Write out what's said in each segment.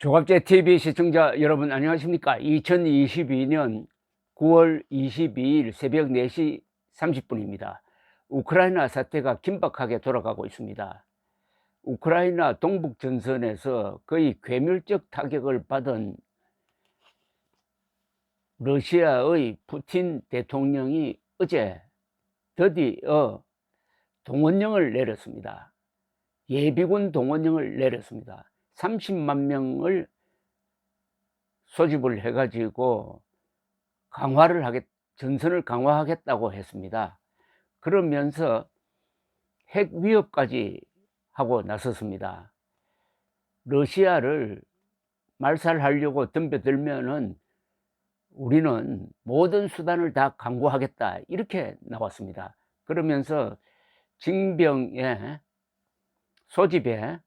조갑제 TV 시청자 여러분 안녕하십니까? 2022년 9월 22일 새벽 4시 30분입니다. 우크라이나 사태가 긴박하게 돌아가고 있습니다. 우크라이나 동북 전선에서 거의 괴멸적 타격을 받은 러시아의 푸틴 대통령이 어제 드디어 동원령을 내렸습니다. 예비군 동원령을 내렸습니다. 30만 명을 소집을 해가지고 전선을 강화하겠다고 했습니다. 그러면서 핵 위협까지 하고 나섰습니다. 러시아를 말살하려고 덤벼들면은 우리는 모든 수단을 다 강구하겠다, 이렇게 나왔습니다. 그러면서 징병의 소집에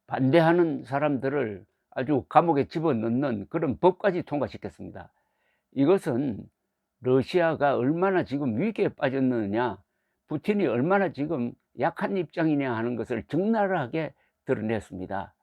반대하는 사람들을 아주 감옥에 집어넣는 그런 법까지 통과시켰습니다. 이것은 러시아가 얼마나 지금 위기에 빠졌느냐, 푸틴이 얼마나 지금 약한 입장이냐 하는 것을 적나라하게 드러냈습니다.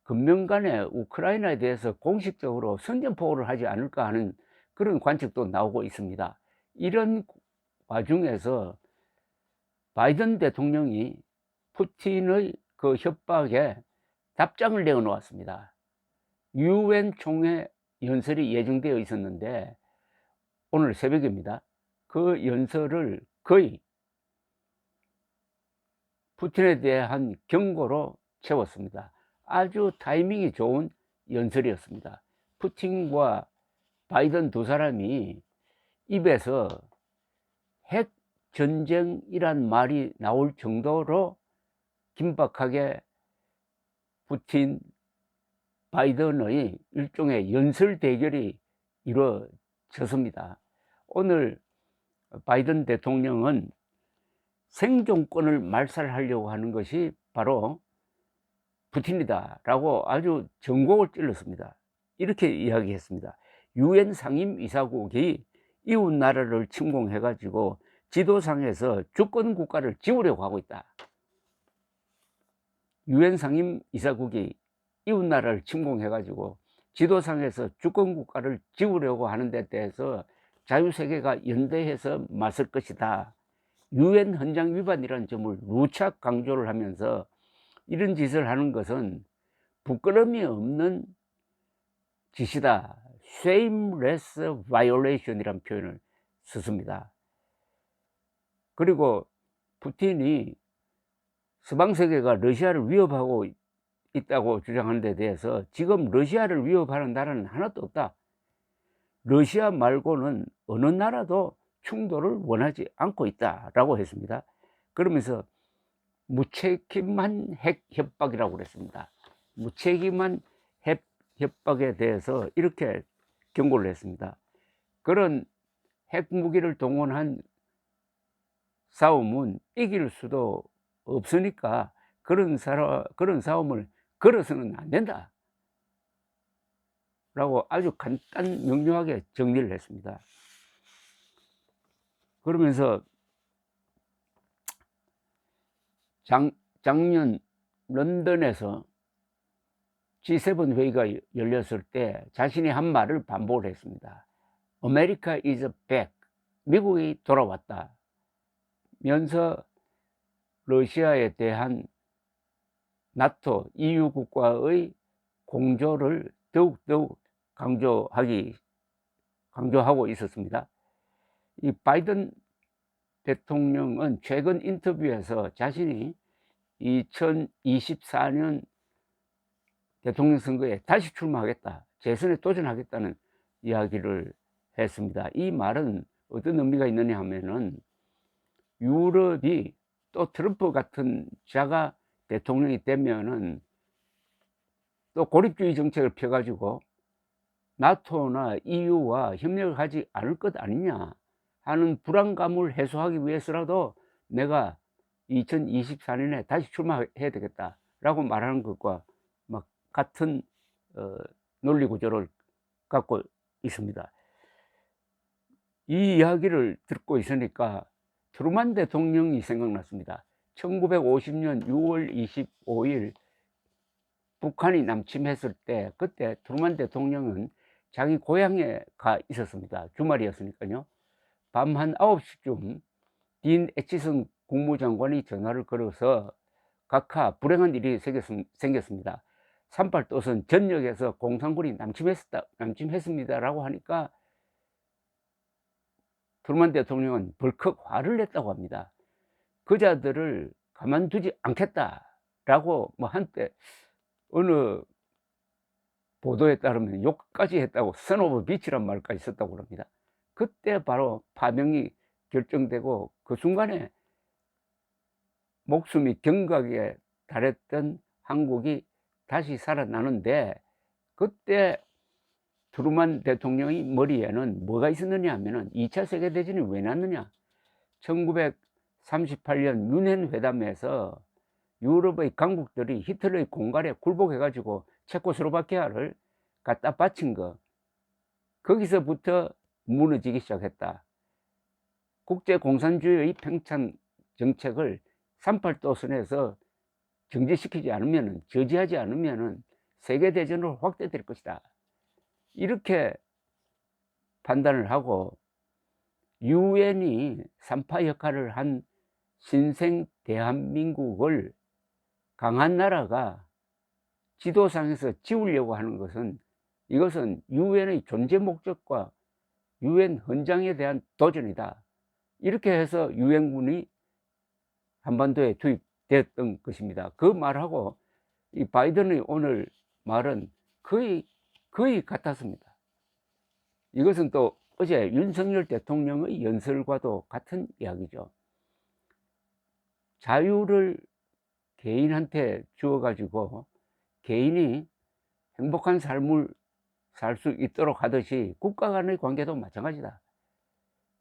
금년간에 우크라이나에 대해서 공식적으로 선전포고를 하지 않을까 하는 그런 관측도 나오고 있습니다. 이런 와중에서 바이든 대통령이 푸틴의 그 협박에 답장을 내어 놓았습니다. 유엔 총회 연설이 예정되어 있었는데 오늘 새벽입니다. 그 연설을 거의 푸틴에 대한 경고로 채웠습니다. 아주 타이밍이 좋은 연설이었습니다. 푸틴과 바이든 두 사람이 입에서 핵 전쟁이란 말이 나올 정도로 긴박하게 푸틴 바이든의 일종의 연설 대결이 이루어졌습니다. 오늘 바이든 대통령은 생존권을 말살하려고 하는 것이 바로 푸틴이다 라고 아주 전곡을 찔렀습니다. 이렇게 이야기했습니다. 유엔 상임이사국이 이웃 나라를 침공해 가지고 지도상에서 주권 국가를 지우려고 하고 있다. 유엔 상임이사국이 이웃 나라를 침공해 가지고 지도상에서 주권 국가를 지우려고 하는 데 대해서 자유세계가 연대해서 맞설 것이다. 유엔 헌장 위반이라는 점을 누차 강조를 하면서 이런 짓을 하는 것은 부끄러움이 없는 짓이다. shameless violation이라는 표현을 썼습니다. 그리고 푸틴이 서방세계가 러시아를 위협하고 있다고 주장하는 데 대해서 지금 러시아를 위협하는 나라는 하나도 없다. 러시아 말고는 어느 나라도 충돌을 원하지 않고 있다라고 했습니다. 그러면서 무책임한 핵 협박이라고 그랬습니다. 무책임한 핵 협박에 대해서 이렇게 경고를 했습니다. 그런 핵무기를 동원한 싸움은 이길 수도 없으니까 그런 싸움을 걸어서는 안 된다 라고 아주 간단 명료하게 정리를 했습니다. 그러면서 작년 런던에서 G7 회의가 열렸을 때 자신이 한 말을 반복을 했습니다. America is back. 미국이 돌아왔다 면서 러시아에 대한 나토, EU 국가의 공조를 더욱더욱 강조하고 있었습니다. 이 바이든 대통령은 최근 인터뷰에서 자신이 2024년 대통령 선거에 다시 출마하겠다, 재선에 도전하겠다는 이야기를 했습니다. 이 말은 어떤 의미가 있느냐 하면은 유럽이 또 트럼프 같은 자가 대통령이 되면은 또 고립주의 정책을 펴가지고 나토나 EU와 협력을 하지 않을 것 아니냐 하는 불안감을 해소하기 위해서라도 내가 2024년에 다시 출마해야 되겠다라고 말하는 것과 막 같은 논리 구조를 갖고 있습니다. 이 이야기를 듣고 있으니까 트루만 대통령이 생각났습니다. 1950년 6월 25일 북한이 남침했을 때 그때 트루만 대통령은 자기 고향에 가 있었습니다. 주말이었으니까요. 밤 한 9시쯤 딘 애치슨 국무장관이 전화를 걸어서 각하 불행한 일이 생겼습니다. 38도선 전역에서 공산군이 남침했습니다라고 하니까 트루만 대통령은 벌컥 화를 냈다고 합니다. 그자들을 가만두지 않겠다라고 뭐 한때 어느 보도에 따르면 욕까지 했다고 선 오브 비치란 말까지 썼다고 합니다. 그때 바로 파병이 결정되고 그 순간에 목숨이 경각에 달했던 한국이 다시 살아나는데, 그때 트루만 대통령의 머리에는 뭐가 있었느냐 하면은 2차 세계대전이 왜 났느냐, 1938년 뮌헨 회담에서 유럽의 강국들이 히틀러의 공갈에 굴복해 가지고 체코슬로바키아를 갖다 바친 거, 거기서부터 무너지기 시작했다. 국제공산주의의 팽창 정책을 38도선에서 정지시키지 않으면, 저지하지 않으면 세계대전으로 확대될 것이다, 이렇게 판단을 하고 유엔이 삼파 역할을 한 신생 대한민국을 강한 나라가 지도상에서 지우려고 하는 것은, 이것은 유엔의 존재 목적과 유엔 헌장에 대한 도전이다, 이렇게 해서 유엔군이 한반도에 투입됐던 것입니다. 그 말하고 이 바이든의 오늘 말은 거의 같았습니다. 이것은 또 어제 윤석열 대통령의 연설과도 같은 이야기죠. 자유를 개인한테 주어 가지고 개인이 행복한 삶을 살 수 있도록 하듯이 국가 간의 관계도 마찬가지다.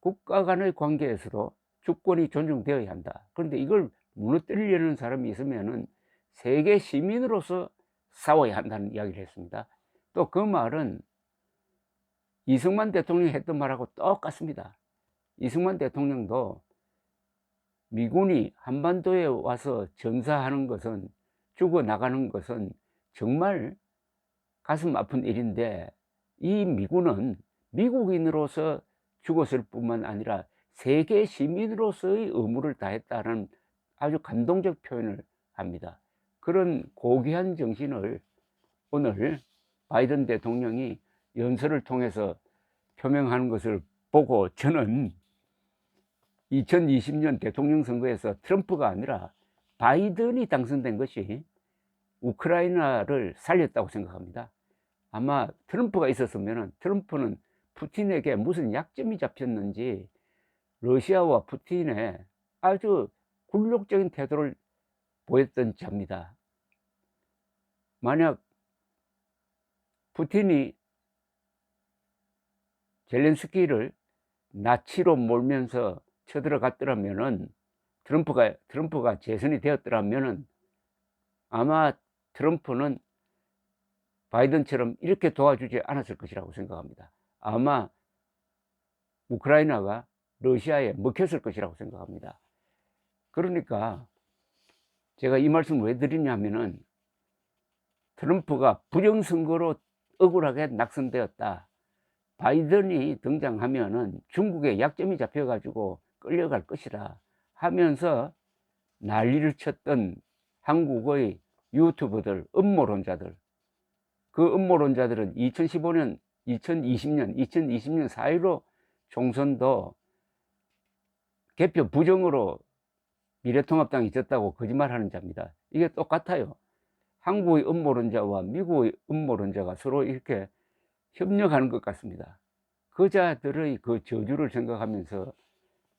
국가 간의 관계에서도 주권이 존중되어야 한다. 그런데 이걸 무너뜨리려는 사람이 있으면은 세계 시민으로서 싸워야 한다는 이야기를 했습니다. 또 그 말은 이승만 대통령이 했던 말하고 똑같습니다. 이승만 대통령도 미군이 한반도에 와서 전사하는 것은, 죽어나가는 것은 정말 가슴 아픈 일인데, 이 미군은 미국인으로서 죽었을 뿐만 아니라 세계 시민으로서의 의무를 다했다는 아주 감동적 표현을 합니다. 그런 고귀한 정신을 오늘 바이든 대통령이 연설을 통해서 표명하는 것을 보고, 저는 2020년 대통령 선거에서 트럼프가 아니라 바이든이 당선된 것이 우크라이나를 살렸다고 생각합니다. 아마 트럼프가 있었으면 트럼프는 푸틴에게 무슨 약점이 잡혔는지 러시아와 푸틴의 아주 굴욕적인 태도를 보였던 자입니다. 만약 푸틴이 젤렌스키를 나치로 몰면서 쳐들어갔더라면은, 트럼프가 재선이 되었더라면은 아마 트럼프는 바이든처럼 이렇게 도와주지 않았을 것이라고 생각합니다. 아마 우크라이나가 러시아에 먹혔을 것이라고 생각합니다. 그러니까 제가 이 말씀을 왜 드리냐면은, 트럼프가 부정선거로 억울하게 낙선되었다, 바이든이 등장하면은 중국에 약점이 잡혀 가지고 끌려갈 것이다 하면서 난리를 쳤던 한국의 유튜버들, 음모론자들, 그 음모론자들은 2015년, 2020년 4.15 총선도 개표 부정으로 미래통합당이 졌다고 거짓말하는 자입니다. 이게 똑같아요. 한국의 음모론자와 미국의 음모론자가 서로 이렇게 협력하는 것 같습니다. 그자들의 그 저주를 생각하면서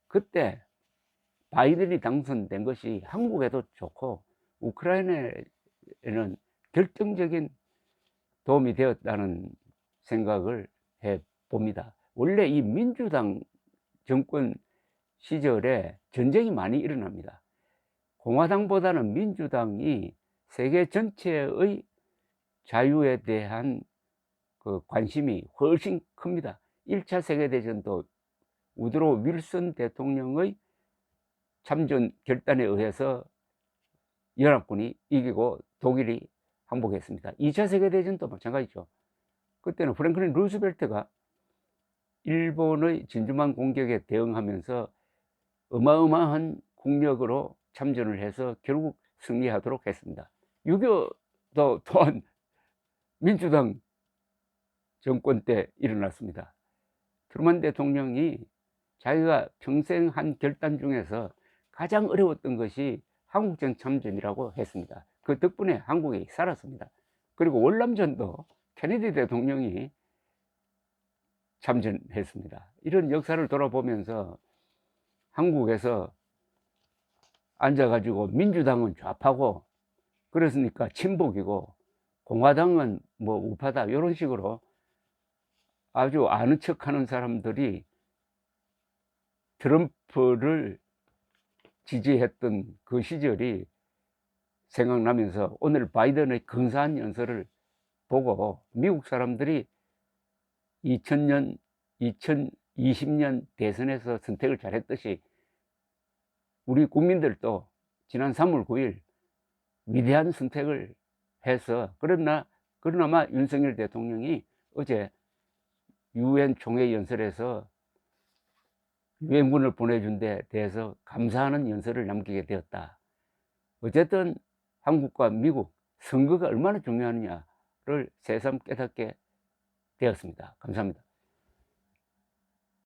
그때 바이든이 당선된 것이 한국에도 좋고 우크라이나에는 결정적인 도움이 되었다는 생각을 해 봅니다. 원래 이 민주당 정권 시절에 전쟁이 많이 일어납니다. 공화당보다는 민주당이 세계 전체의 자유에 대한 그 관심이 훨씬 큽니다. 1차 세계대전도 우드로 윌슨 대통령의 참전 결단에 의해서 연합군이 이기고 독일이 항복했습니다. 2차 세계대전도 마찬가지죠. 그때는 프랭클린 루즈벨트가 일본의 진주만 공격에 대응하면서 어마어마한 국력으로 참전을 해서 결국 승리하도록 했습니다. 6.25도 또한 민주당 정권 때 일어났습니다. 트루먼 대통령이 자기가 평생 한 결단 중에서 가장 어려웠던 것이 한국전 참전이라고 했습니다. 그 덕분에 한국이 살았습니다. 그리고 월남전도 케네디 대통령이 참전했습니다. 이런 역사를 돌아보면서 한국에서 앉아가지고 민주당은 좌파고 그랬으니까 친복이고 공화당은 뭐 우파다 이런 식으로 아주 아는 척하는 사람들이 트럼프를 지지했던 그 시절이 생각나면서 오늘 바이든의 근사한 연설을 보고 미국 사람들이 2020년 대선에서 선택을 잘했듯이 우리 국민들도 지난 3월 9일 위대한 선택을 해서 그러나마 윤석열 대통령이 어제 유엔 총회 연설에서 유엔군을 보내준 데 대해서 감사하는 연설을 남기게 되었다. 어쨌든 한국과 미국 선거가 얼마나 중요하느냐를 새삼 깨닫게 되었습니다. 감사합니다.